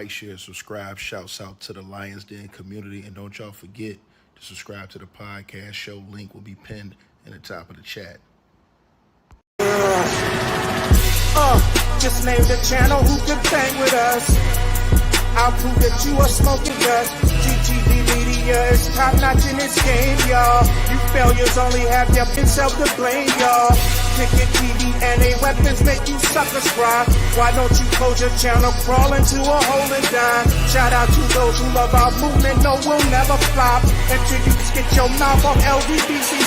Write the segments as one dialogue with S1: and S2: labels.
S1: like, share, subscribe. Shouts out to the Lions Den community. And don't y'all forget to subscribe to the podcast. Show link will be pinned in the top of the chat.
S2: Just name the channel who can bang with us. I'll prove that you are smoking dust. GTV Media is top notch in this game, y'all. You failures only have yourself to blame, y'all. Ticket TV and a weapons make you suckers cry. Why don't you close your channel, crawl into a hole and die? Shout out to those who love our movement, no, we'll never flop until you get your mouth off LGBT.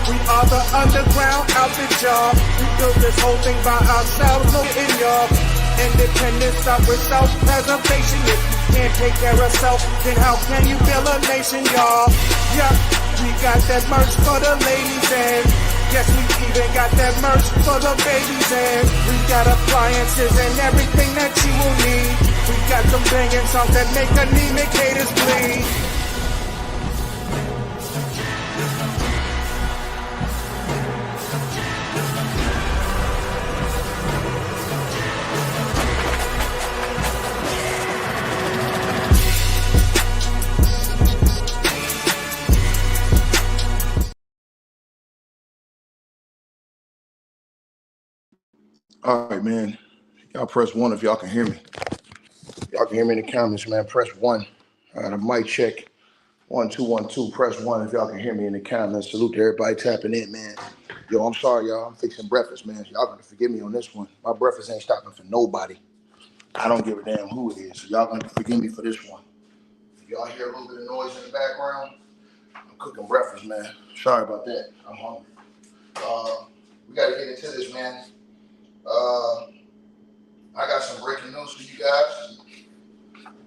S2: We are the underground outfit, y'all. We built this whole thing by ourselves, no in y'all. Independence start with self-preservation. If you can't take care of self, then how can you build a nation, y'all? Yup, we got that merch for the ladies and yes, we even got that merch for the babies and we got appliances and everything that you will need. We got some banging songs that make anemic haters bleed.
S1: All right, man. Y'all press 1 if y'all can hear me. Y'all can hear me in the comments, man. Press 1. All right, a mic check. 1 2 1 2. Press 1 if y'all can hear me in the comments. Salute to everybody tapping in, man. Yo, I'm sorry, y'all. I'm fixing breakfast, man. Y'all gonna forgive me on this one. My breakfast ain't stopping for nobody. I don't give a damn who it is. So y'all gonna forgive me for this one. If y'all hear a little bit of noise in the background, I'm cooking breakfast, man. Sorry about that. I'm hungry. We gotta get into this, man. I got some breaking news for you guys.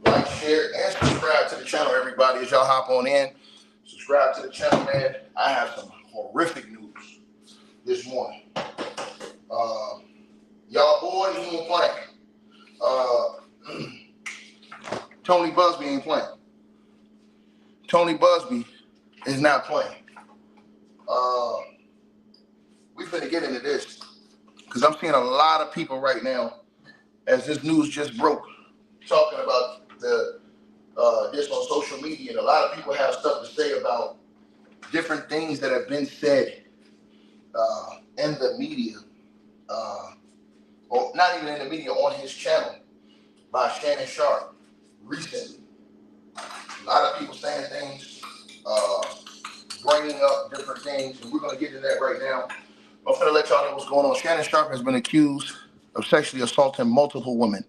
S1: Like, share, and subscribe to the channel, everybody. As y'all hop on in, subscribe to the channel, man. I have some horrific news this morning. Y'all boy, he ain't playing. Tony Busby ain't playing. Tony Busby is not playing. We finna get into this because I'm seeing a lot of people right now, as this news just broke, talking about this on social media, and a lot of people have stuff to say about different things that have been said in the media, or not even in the media, on his channel by Shannon Sharpe recently. A lot of people saying things, bringing up different things, and we're going to get into that right now. I'm going to let y'all know what's going on. Shannon Sharpe has been accused of sexually assaulting multiple women.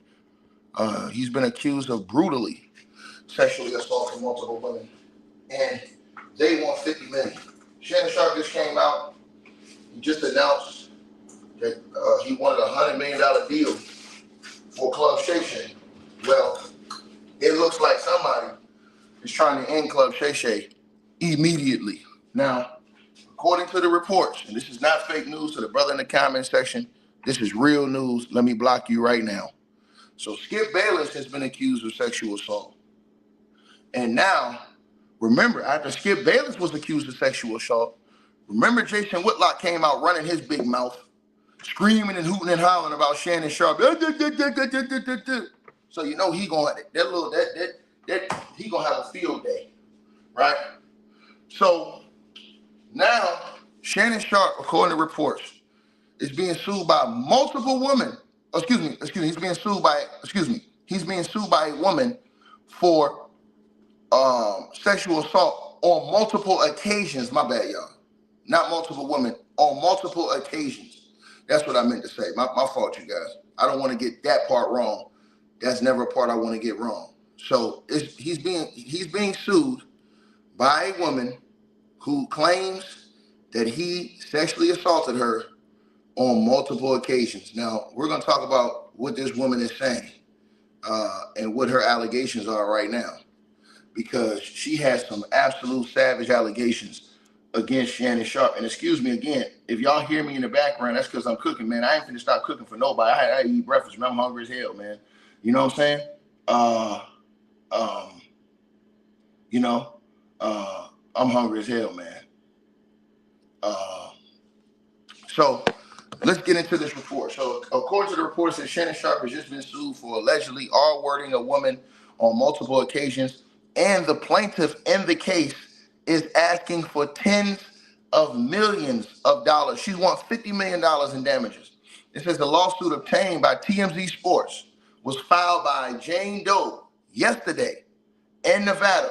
S1: He's been accused of brutally sexually assaulting multiple women, and they want $50 million. Shannon Sharpe just came out. He just announced that he wanted a $100 million deal for Club Shay Shay. Well, it looks like somebody is trying to end Club Shay Shay immediately. Now, according to the reports, and this is not fake news to the brother in the comment section, this is real news. Let me block you right now. So Skip Bayless has been accused of sexual assault. And now, remember, after Skip Bayless was accused of sexual assault, remember Jason Whitlock came out running his big mouth, screaming and hooting and hollering about Shannon Sharpe. So you know he gonna he gonna have a field day, right? So now Shannon Sharpe, according to reports, is being sued by multiple women. He's being sued by a woman for sexual assault on multiple occasions. My bad, y'all. Not multiple women, on multiple occasions. That's what I meant to say. My fault, you guys. I don't want to get that part wrong. That's never a part I want to get wrong. So he's being sued by a woman who claims that he sexually assaulted her on multiple occasions. Now, we're going to talk about what this woman is saying and what her allegations are right now, because she has some absolute savage allegations against Shannon Sharpe. And excuse me again, if y'all hear me in the background, that's because I'm cooking, man. I ain't finna stop cooking for nobody. I eat breakfast, man. I'm hungry as hell, man. You know what I'm saying? I'm hungry as hell, man. So let's get into this report. So, according to the report, it says Shannon Sharpe has just been sued for allegedly R-wording a woman on multiple occasions, and the plaintiff in the case is asking for tens of millions of dollars. She wants $50 million in damages. It says the lawsuit obtained by TMZ Sports was filed by Jane Doe yesterday in Nevada.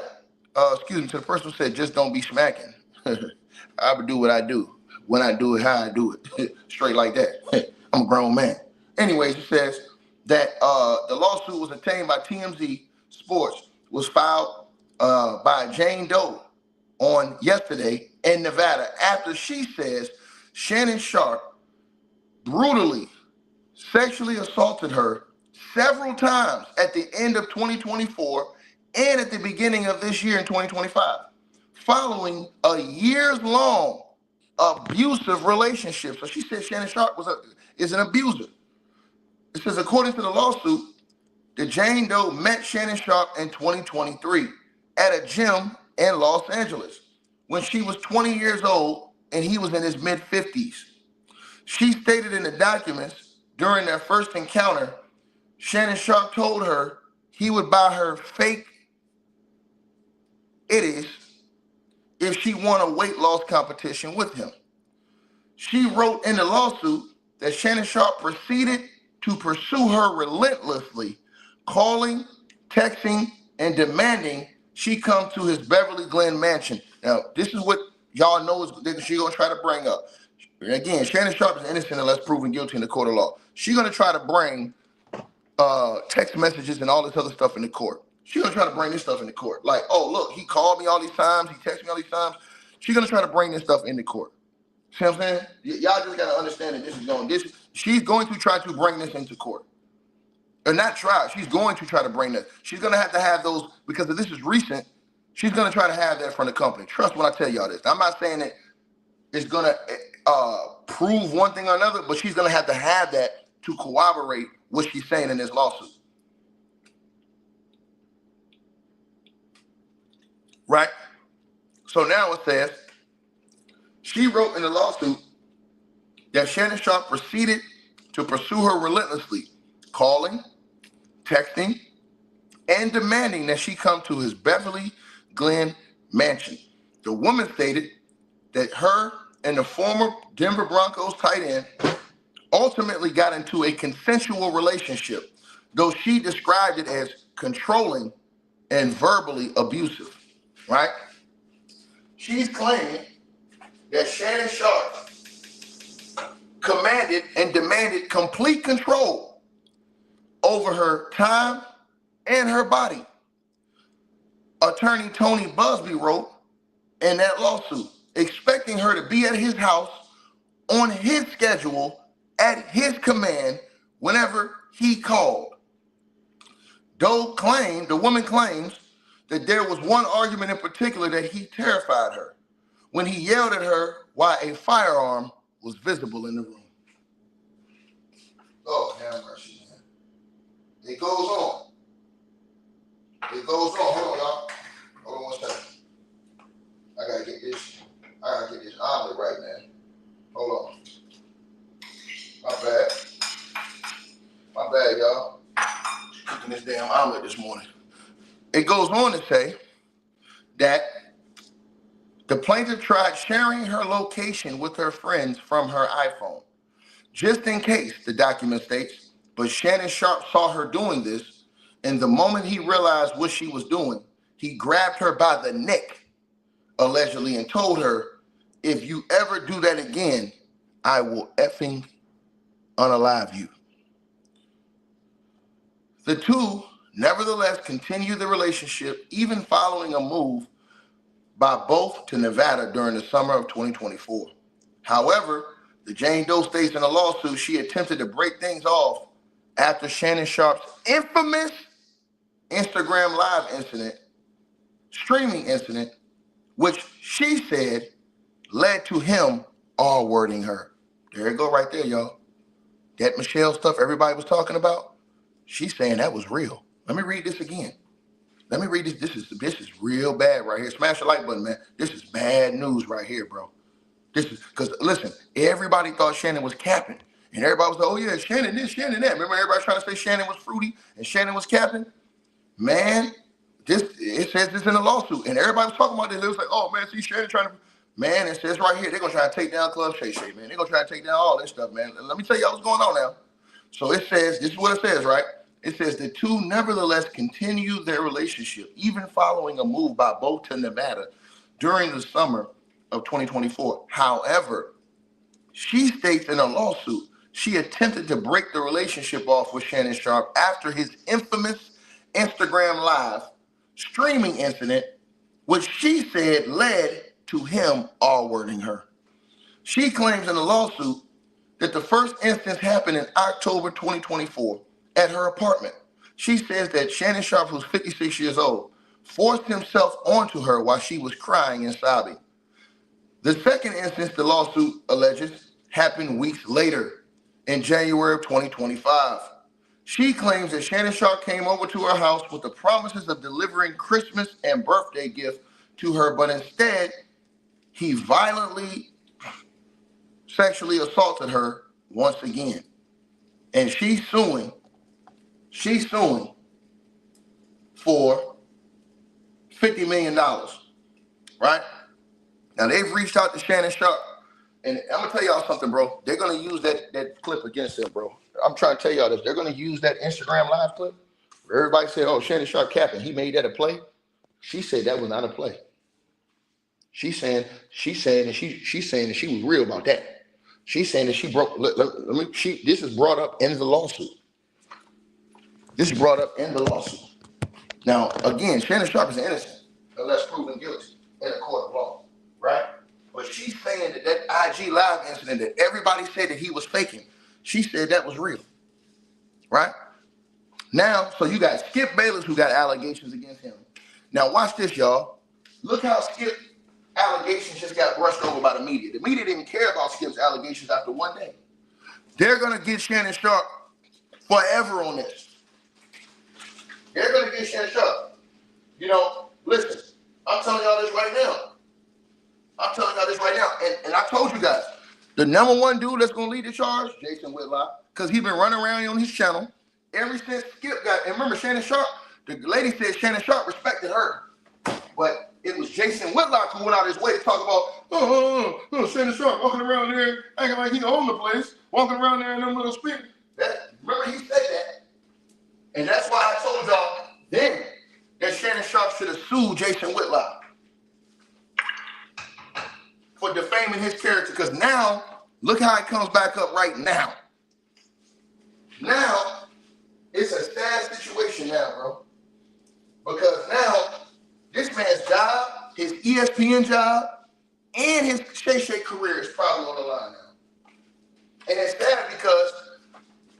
S1: Excuse me, to the person who said, just don't be smacking. I would do what I do. When I do it, how I do it. Straight like that. I'm a grown man. Anyways, it says that the lawsuit was obtained by TMZ Sports, was filed by Jane Doe on yesterday in Nevada after she says Shannon Sharpe brutally sexually assaulted her several times at the end of 2024 and at the beginning of this year in 2025, following a years-long abusive relationship. So she said Shannon Sharpe is an abuser. It says, according to the lawsuit, that Jane Doe met Shannon Sharpe in 2023 at a gym in Los Angeles when she was 20 years old and he was in his mid-50s. She stated in the documents during their first encounter, Shannon Sharpe told her he would buy her fake itties if she won a weight loss competition with him. She wrote in the lawsuit that Shannon Sharpe proceeded to pursue her relentlessly, calling, texting, and demanding she come to his Beverly Glen mansion. Now, this is what y'all know she's going to try to bring up. Again, Shannon Sharpe is innocent unless proven guilty in the court of law. She's going to try to bring text messages and all this other stuff in the court. She's going to try to bring this stuff in the court. Like, oh, look, he called me all these times. He texted me all these times. She's going to try to bring this stuff in the court. See what I'm saying? Y'all just got to understand that she's going to try to bring this into court. Or not try, she's going to try to bring that. She's going to have those, because if this is recent, she's going to try to have that from the company. Trust when I tell y'all this. I'm not saying that it's going to prove one thing or another, but she's going to have that to corroborate what she's saying in this lawsuit. Right? So now it says, she wrote in the lawsuit that Shannon Sharpe proceeded to pursue her relentlessly, calling, texting, and demanding that she come to his Beverly Glen mansion. The woman stated that her and the former Denver Broncos tight end ultimately got into a consensual relationship, though she described it as controlling and verbally abusive, right? She's claiming that Shannon Sharpe commanded and demanded complete control over her time and her body. Attorney Tony Busby wrote in that lawsuit, expecting her to be at his house on his schedule at his command whenever he called. The woman claims that there was one argument in particular that he terrified her when he yelled at her while a firearm was visible in the room. Oh, have mercy, man. It goes on. It goes on. Hold on, y'all. Hold on one second. I gotta get this omelet right, man. Hold on. My bad, y'all. Cooking this damn omelet this morning. It goes on to say that the plaintiff tried sharing her location with her friends from her iPhone, just in case, the document states, but Shannon Sharpe saw her doing this, and the moment he realized what she was doing, he grabbed her by the neck, allegedly, and told her, if you ever do that again, I will effing unalive you. The two, nevertheless, continued the relationship, even following a move by both to Nevada during the summer of 2024. However, the Jane Doe states in a lawsuit she attempted to break things off after Shannon Sharpe's infamous Instagram Live streaming incident, which she said led to him R-wording her. There you go right there, y'all. That Michelle stuff everybody was talking about, she's saying that was real. Let me read this again. Let me read this. This is real bad right here. Smash the like button, man. This is bad news right here, bro. This is because listen, everybody thought Shannon was capping, and everybody was like, "Oh yeah, Shannon this, Shannon that." Remember, everybody trying to say Shannon was fruity and Shannon was capping. Man, it says this in the lawsuit, and everybody was talking about this. It was like, "Oh man, see Shannon trying to." Man, it says right here they're gonna try to take down Club Shay Shay, man. They're gonna try to take down all this stuff, man. Let me tell y'all what's going on now. So it says, this is what it says, right? It says the two nevertheless continue their relationship, even following a move by both to Nevada during the summer of 2024. However, she states in a lawsuit she attempted to break the relationship off with Shannon Sharpe after his infamous Instagram Live streaming incident, which she said led to him R-wording her. She claims in the lawsuit that the first instance happened in October 2024 at her apartment. She says that Shannon Sharpe, who's 56 years old, forced himself onto her while she was crying and sobbing. The second instance, the lawsuit alleges, happened weeks later in January of 2025. She claims that Shannon Sharpe came over to her house with the promises of delivering Christmas and birthday gifts to her, but instead, he violently sexually assaulted her once again. And she's suing for $50 million, right? Now they've reached out to Shannon Sharpe, and I'm gonna tell y'all something, bro. They're gonna use that clip against him, bro. I'm trying to tell y'all this. They're gonna use that Instagram Live clip where everybody said, "Oh, Shannon Sharpe capping. He made that a play." She said that was not a play. She's saying that she was real about that. She's saying that she broke. This is brought up in the lawsuit. Now, again, Shannon Sharpe is innocent unless proven guilty in a court of law, right? But she's saying that IG Live incident that everybody said that he was faking, she said that was real, right? Now, so you got Skip Bayless who got allegations against him. Now, watch this, y'all. Look how Skip allegations just got brushed over by the media. The media didn't care about Skip's allegations after one day. They're going to get Shannon Sharpe forever on this. They're going to get Shannon Sharpe. You know, listen, I'm telling y'all this right now. And I told you guys, the number one dude that's going to lead the charge, Jason Whitlock, because he's been running around on his channel ever since Skip got, and remember Shannon Sharpe, the lady said Shannon Sharpe respected her. But it was Jason Whitlock who went out his way to talk about, Shannon Sharpe walking around there acting like he owned the place, walking around there in them little speakers. Remember he said that. And that's why I told y'all then that Shannon Sharpe should have sued Jason Whitlock for defaming his character. Because now, look how it comes back up right now. Now, it's a sad situation now, bro. Because now, this man's job, his ESPN job, and his Shay Shay career is probably on the line now. And it's sad because,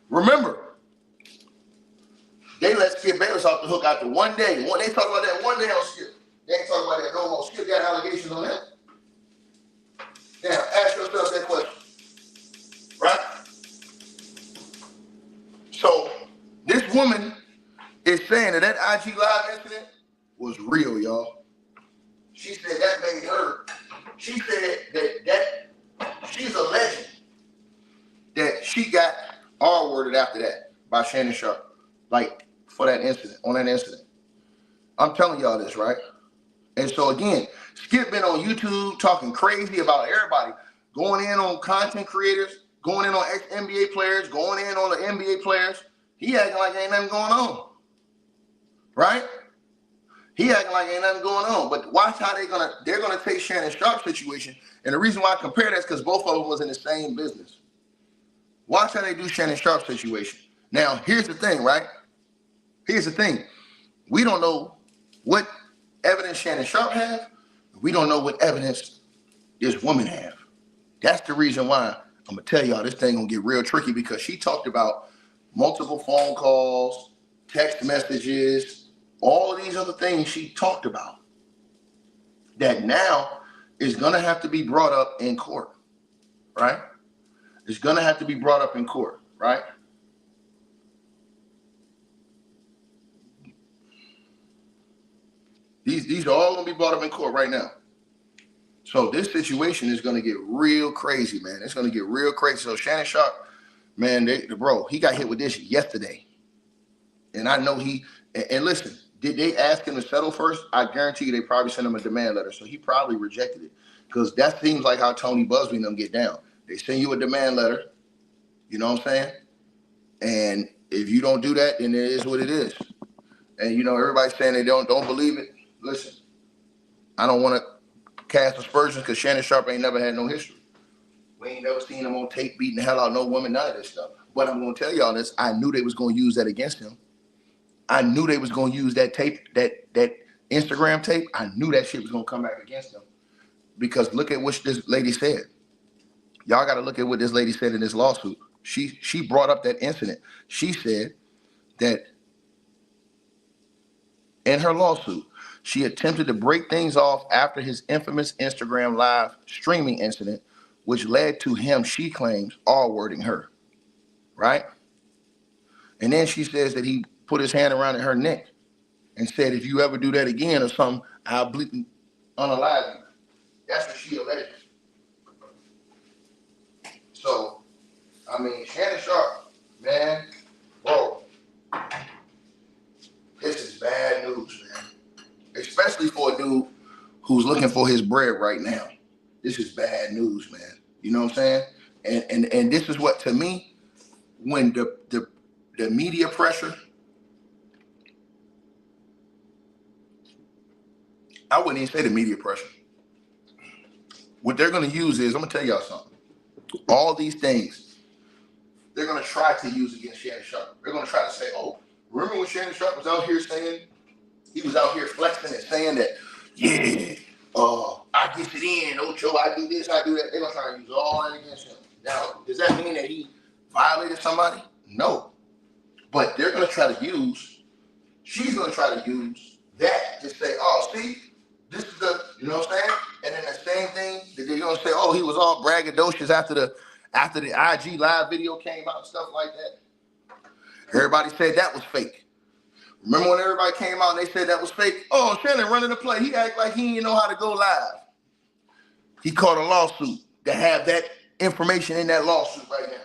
S1: remember, they let Skip Bayless off the hook after one day. They talk about that one day on Skip. They ain't talking about that no more. Skip got allegations on him. Now, ask yourself that question. Right? So, this woman is saying that IG Live incident was real, y'all. She said that made her. She said that she's a legend. That she got R-worded after that by Shannon Sharpe. Like, for that incident, on that incident. I'm telling y'all this, right? And so again, Skip been on YouTube talking crazy about everybody, going in on content creators, going in on ex-NBA players, going in on the NBA players. He acting like ain't nothing going on, right? He acting like ain't nothing going on. But watch how they're gonna take Shannon Sharpe's situation. And the reason why I compare that is because both of them was in the same business. Watch how they do Shannon Sharpe's situation. Now, here's the thing, right? Here's the thing. We don't know what evidence Shannon Sharpe have. We don't know what evidence this woman have. That's the reason why I'm going to tell y'all this thing going to get real tricky, because she talked about multiple phone calls, text messages, all of these other things she talked about that now is going to have to be brought up in court, right? It's going to have to be brought up in court, right? These are all going to be brought up in court right now. So this situation is going to get real crazy, man. It's going to get real crazy. So Shannon Sharpe, man, bro, he got hit with this yesterday. And I know and listen, did they ask him to settle first? I guarantee you they probably sent him a demand letter. So he probably rejected it. Because that seems like how Tony Busby and them get down. They send you a demand letter. You know what I'm saying? And if you don't do that, then it is what it is. And, you know, everybody's saying they don't believe it. Listen, I don't want to cast aspersions because Shannon Sharpe ain't never had no history. We ain't never seen him on tape beating the hell out of no woman, none of this stuff. But I'm going to tell y'all this. I knew they was going to use that against him. I knew they was going to use that tape, that Instagram tape. I knew that shit was going to come back against him. Because look at what this lady said. Y'all got to look at what this lady said in this lawsuit. She brought up that incident. She said that in her lawsuit, she attempted to break things off after his infamous Instagram live streaming incident, which led to him, she claims, R-wording her, right? And then she says that he put his hand around her neck and said, if you ever do that again or something, I'll bleep unalive you. That's what she alleged. So, I mean, Shannon Sharpe, man, bro, this is bad news, man. Especially for a dude who's looking for his bread right now. This is bad news, man. You know what I'm saying? And this is what, to me, when the media pressure, I wouldn't even say the media pressure. What they're going to use is, I'm going to tell y'all something. All these things, they're going to try to use against Shannon Sharpe. They're going to try to say, oh, remember when Shannon Sharpe was out here saying, he was out here flexing and saying that, yeah, I get it in, Ocho, I do this, I do that. They're going to try to use all that against him. Now, does that mean that he violated somebody? No. But they're going to try to use, she's going to try to use that to say, oh, see, this is the, you know what I'm saying? And then the same thing that they're going to say, oh, he was all braggadocious after the IG live video came out and stuff like that. Everybody said that was fake. Remember when everybody came out and they said that was fake? Oh, Shannon running the play. He act like he didn't know how to go live. He caught a lawsuit to have that information in that lawsuit right now.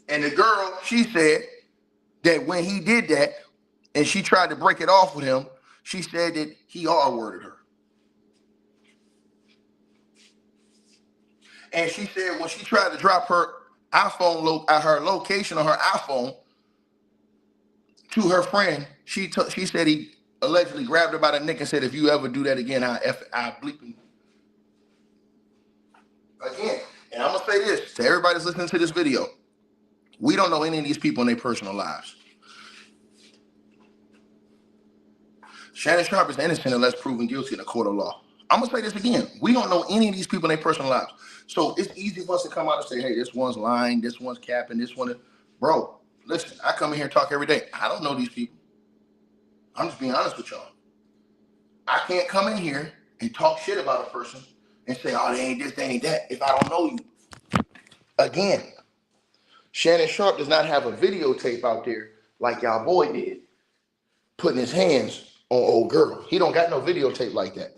S1: And the girl, she said that when he did that and she tried to break it off with him, she said that he R-worded her. And she said when she tried to drop her iPhone, her location on her iPhone to her friend, she said he allegedly grabbed her by the neck and said, if you ever do that again, I'll bleep you. Again, and I'm going to say this to everybody that's listening to this video. We don't know any of these people in their personal lives. Shannon Sharpe is innocent unless proven guilty in a court of law. I'm going to say this again. We don't know any of these people in their personal lives. So it's easy for us to come out and say, hey, this one's lying, this one's capping, this one is... Bro, listen, I come in here and talk every day. I don't know these people. I'm just being honest with y'all. I can't come in here and talk shit about a person and say, oh, they ain't this, they ain't that, if I don't know you. Again, Shannon Sharpe does not have a videotape out there like y'all boy did, putting his hands on old girl. He don't got no videotape like that,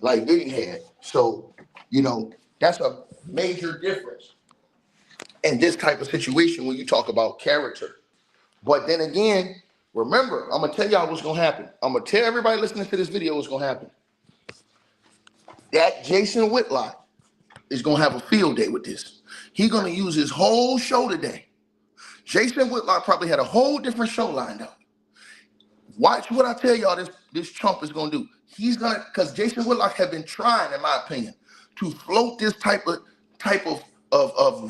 S1: like Diddy had. So, you know, that's a major difference in this type of situation when you talk about character. But then again, remember, I'm going to tell y'all what's going to happen. I'm going to tell everybody listening to this video what's going to happen. That Jason Whitlock is going to have a field day with this. He's going to use his whole show today. Jason Whitlock probably had a whole different show lined up. Watch what I tell y'all this Trump is going to do. He's going to, because Jason Whitlock had been trying, in my opinion, to float this type of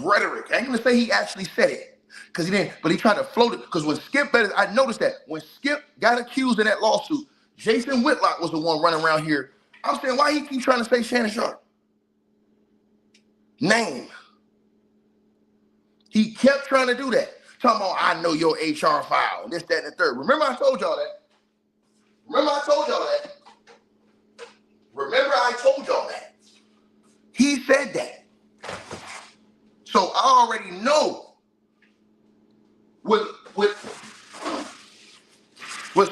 S1: rhetoric. I ain't going to say he actually said it, because he didn't, but he tried to float it, because when Skip, I noticed that when Skip got accused in that lawsuit, Jason Whitlock was the one running around here. I'm saying, why he keep trying to say Shannon Sharpe? Name. He kept trying to do that. Talking about, I know your HR file, and this, that, and the third. Remember I told y'all that? Remember I told y'all that? Remember I told y'all that? He said that. So I already know what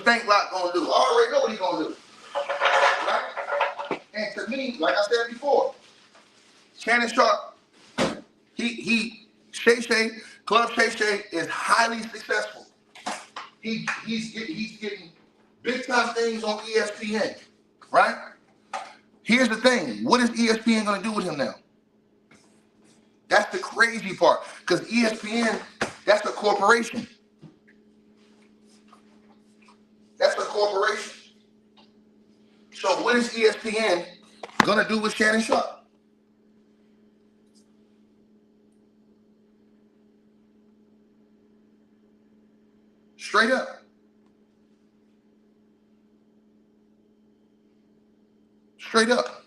S1: Stank Lock gonna do. I already know what he's gonna do. Right? And to me, like I said before, Shannon Sharpe, Club Shay is highly successful. He's getting big time things on ESPN, right? Here's the thing. What is ESPN going to do with him now? That's the crazy part. Because ESPN, that's a corporation. That's a corporation. So what is ESPN going to do with Shannon Sharpe? Straight up. Straight up.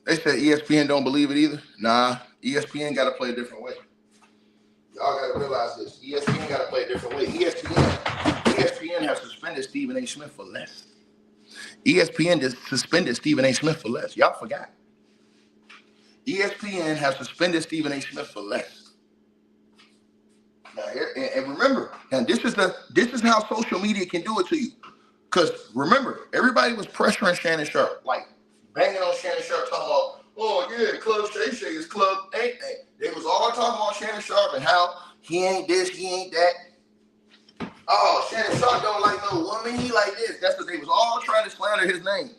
S1: They said ESPN don't believe it either. Nah, ESPN got to play a different way. Y'all got to realize this. ESPN got to play a different way. ESPN has suspended Stephen A. Smith for less. ESPN just suspended Stephen A. Smith for less. Y'all forgot. ESPN has suspended Stephen A. Smith for less. Now, and remember, now this is how social media can do it to you. Because remember, everybody was pressuring Shannon Sharpe, like banging on Shannon Sharpe, talking about, oh yeah, Club Shay is Club ain't. They was all talking about Shannon Sharpe and how he ain't this, he ain't that. Oh, Shannon Sharpe don't like no woman, he like this. That's what they was all trying to slander his name.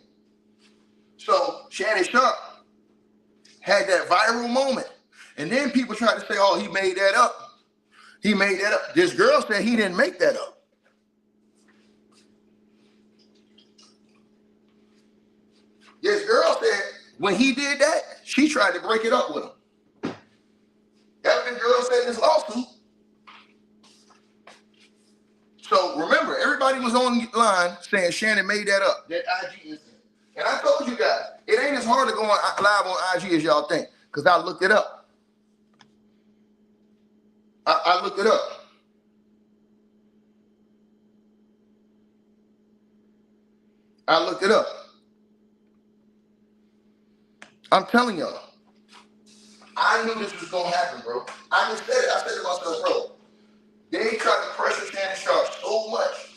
S1: So Shannon Sharpe had that viral moment. And then people tried to say, oh, he made that up. He made that up. This girl said he didn't make that up. This girl said when he did that, she tried to break it up with him. That's what the girl said in this lawsuit. So remember, everybody was on the line saying Shannon made that up, that IG incident. And I told you guys, it ain't as hard to go on live on IG as y'all think, because I looked it up. I looked it up. I looked it up. I'm telling y'all, I knew this was gonna happen, bro. I just said it. I said to myself, bro, they tried to pressure Shannon Sharpe so much.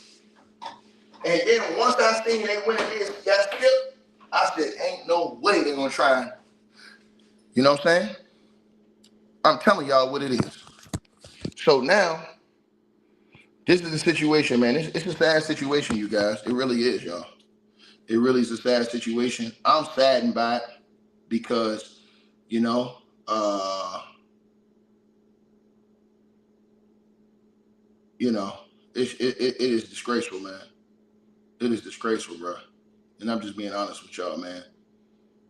S1: And then once I seen they went against that skip, I said, ain't no way they're gonna try. You know what I'm saying? I'm telling y'all what it is. So now, this is the situation, man. It's a sad situation, you guys. It really is, y'all. It really is a sad situation. I'm saddened by it because, you know, it is disgraceful, man. It is disgraceful, bro. And I'm just being honest with y'all, man.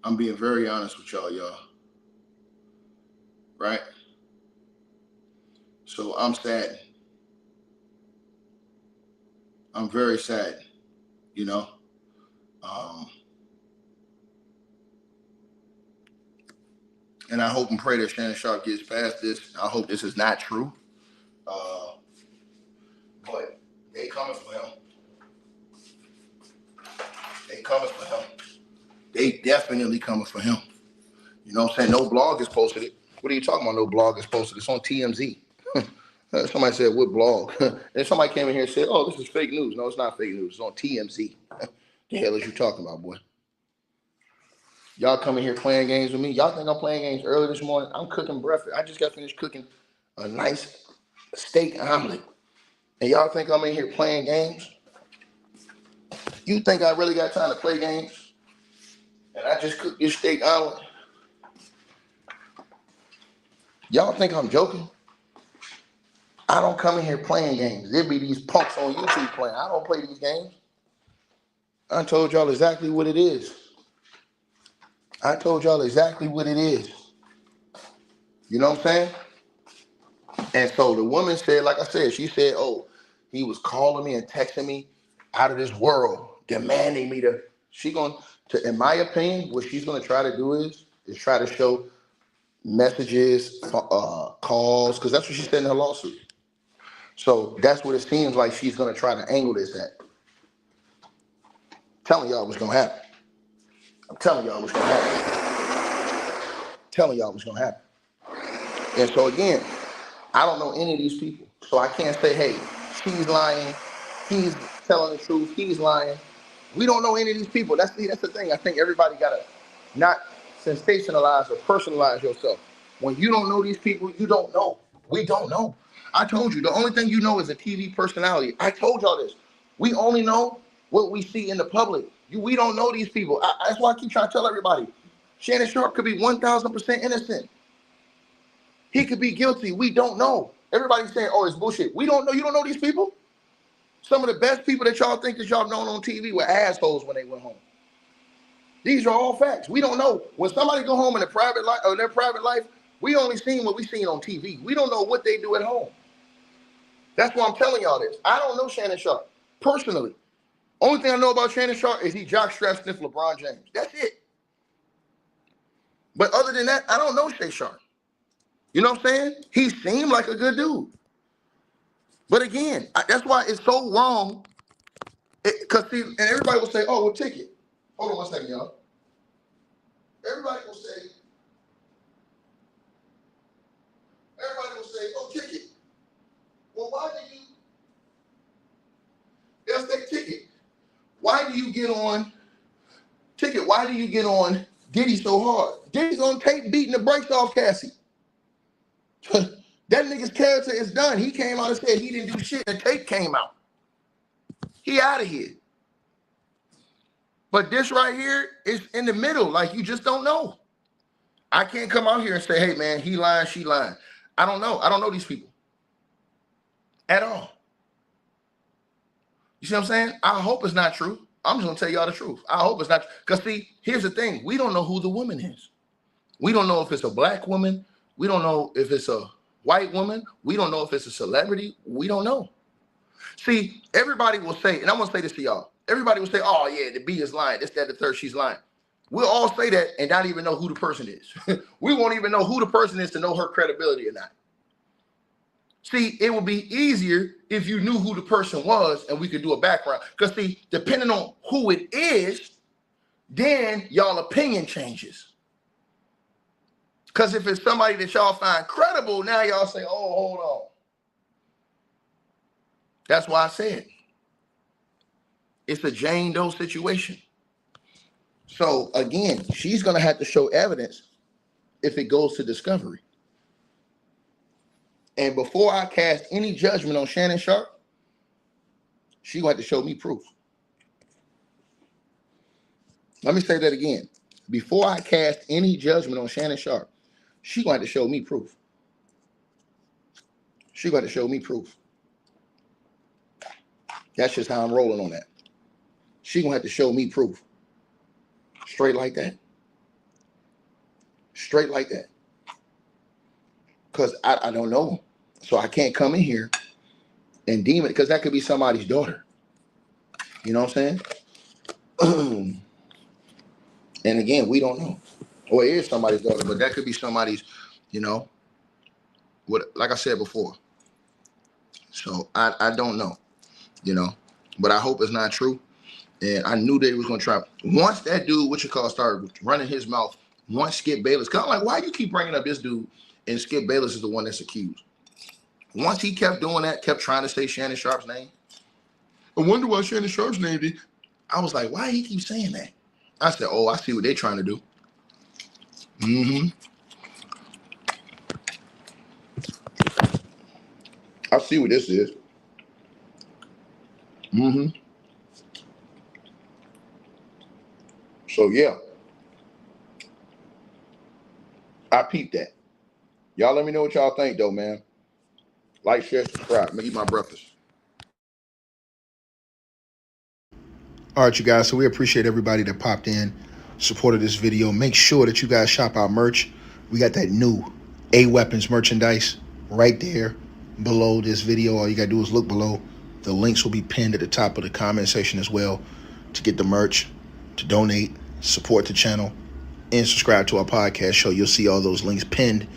S1: I'm being very honest with y'all. Right? So I'm saddened. I'm very sad, you know. And I hope and pray that Shannon Sharpe gets past this. I hope this is not true. But they coming for him. They coming for him. They definitely coming for him. You know what I'm saying? No blog has posted it. What are you talking about? No blog has posted it. It's on TMZ. Somebody said, what blog? And somebody came in here and said, oh, this is fake news. No, it's not fake news. It's on TMZ. The hell is you talking about, boy? Y'all coming here playing games with me? Y'all think I'm playing games early this morning? I'm cooking breakfast. I just got finished cooking a nice steak omelet. And y'all think I'm in here playing games? You think I really got time to play games? And I just cooked this steak omelet? Y'all think I'm joking? I don't come in here playing games. There be these punks on YouTube playing. I don't play these games. I told y'all exactly what it is. I told y'all exactly what it is. You know what I'm saying? And so the woman said, like I said, she said, oh, he was calling me and texting me out of this world, demanding me to, in my opinion, what she's going to try to do is try to show messages, calls, because that's what she said in her lawsuit. So that's what it seems like she's going to try to angle this at. I'm telling y'all what's going to happen. I'm telling y'all what's going to happen. Telling y'all what's going to happen. And so again, I don't know any of these people. So I can't say, hey, she's lying. He's telling the truth. He's lying. We don't know any of these people. That's the thing. I think everybody gotta not sensationalize or personalize yourself. When you don't know these people, you don't know. We don't know. I told you, the only thing you know is a TV personality. I told y'all this. We only know what we see in the public. We don't know these people. That's why I keep trying to tell everybody. Shannon Sharpe could be 1,000% innocent. He could be guilty. We don't know. Everybody's saying, oh, it's bullshit. We don't know. You don't know these people? Some of the best people that y'all think that y'all known on TV were assholes when they went home. These are all facts. We don't know. When somebody go home in their private life, we only seen what we seen on TV. We don't know what they do at home. That's why I'm telling y'all this. I don't know Shannon Sharpe personally. Only thing I know about Shannon Sharpe is he jockstrap sniff LeBron James. That's it. But other than that, I don't know Shay Sharpe. You know what I'm saying? He seemed like a good dude. But again, that's why it's so wrong. Because see, and everybody will say, oh, well, ticket. Hold on one second, y'all. Everybody will say, oh, ticket. Well, why do you, they'll say ticket. Why do you get on, ticket, why do you get on Diddy so hard? Diddy's on tape beating the brakes off Cassie. That nigga's character is done. He came out and said he didn't do shit. The tape came out. He out of here. But this right here is in the middle. Like, you just don't know. I can't come out here and say, hey, man, he lying, she lying. I don't know. I don't know these people at all. You see what I'm saying? I hope it's not true. I'm just going to tell y'all the truth. I hope it's not. Because, see, here's the thing. We don't know who the woman is. We don't know if it's a black woman. We don't know if it's a white woman. We don't know if it's a celebrity. We don't know. See, everybody will say, and I'm going to say this to y'all. Everybody will say, oh, yeah, the B is lying. This, that, the third, she's lying. We'll all say that and not even know who the person is. We won't even know who the person is to know her credibility or not. See, it would be easier if you knew who the person was and we could do a background. Because, see, depending on who it is, then y'all opinion changes. Because if it's somebody that y'all find credible, now y'all say, oh, hold on. That's why I said it's a Jane Doe situation. So, again, she's going to have to show evidence if it goes to discovery. And before I cast any judgment on Shannon Sharpe, she's going to have to show me proof. Let me say that again. Before I cast any judgment on Shannon Sharpe, she's going to have to show me proof. She's going to show me proof. That's just how I'm rolling on that. She's going to have to show me proof. Straight like that. Straight like that. Because I don't know. So I can't come in here and deem it, because that could be somebody's daughter. You know what I'm saying? And again, we don't know. Or it is somebody's daughter, but that could be somebody's, you know, what, like I said before. So I don't know, you know, but I hope it's not true. And I knew they was going to try. Once that dude, started running his mouth, once Skip Bayless, kind of like, why you keep bringing up this dude? And Skip Bayless is the one that's accused. Once he kept doing that, kept trying to say Shannon Sharpe's name. I wonder why Shannon Sharpe's name did. I was like, why he keep saying that? I said, oh, I see what they're trying to do. I see what this is. So, yeah. I peeped that. Y'all let me know what y'all think, though, man. Like, share, subscribe. Let me eat my breakfast.
S3: All right, you guys. So we appreciate everybody that popped in, supported this video. Make sure that you guys shop our merch. We got that new A-Weapons merchandise right there below this video. All you got to do is look below. The links will be pinned at the top of the comment section as well to get the merch, to donate, support the channel, and subscribe to our podcast show. You'll see all those links pinned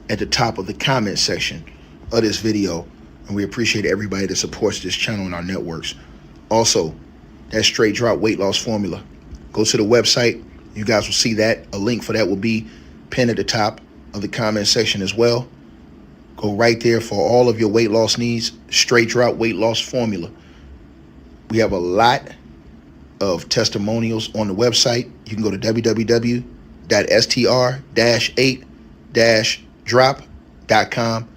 S3: at the top of the comment section of this video. And we appreciate everybody that supports this channel and our networks. Also, that straight drop weight loss formula. Go to the website. You guys will see that. A link for that will be pinned at the top of the comment section as well. Go right there for all of your weight loss needs. Straight drop weight loss formula. We have a lot of testimonials on the website. You can go to www.str-8-drop.com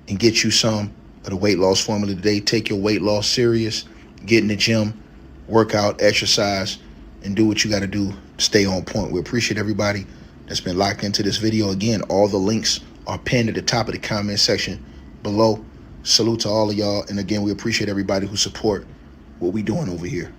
S3: and get you some of the weight loss formula today. Take your weight loss serious. Get in the gym, work out, exercise, and do what you got to do to stay on point. We appreciate everybody that's been locked into this video. Again, all the links are pinned at the top of the comment section below. Salute to all of y'all. And again, we appreciate everybody who support what we doing over here.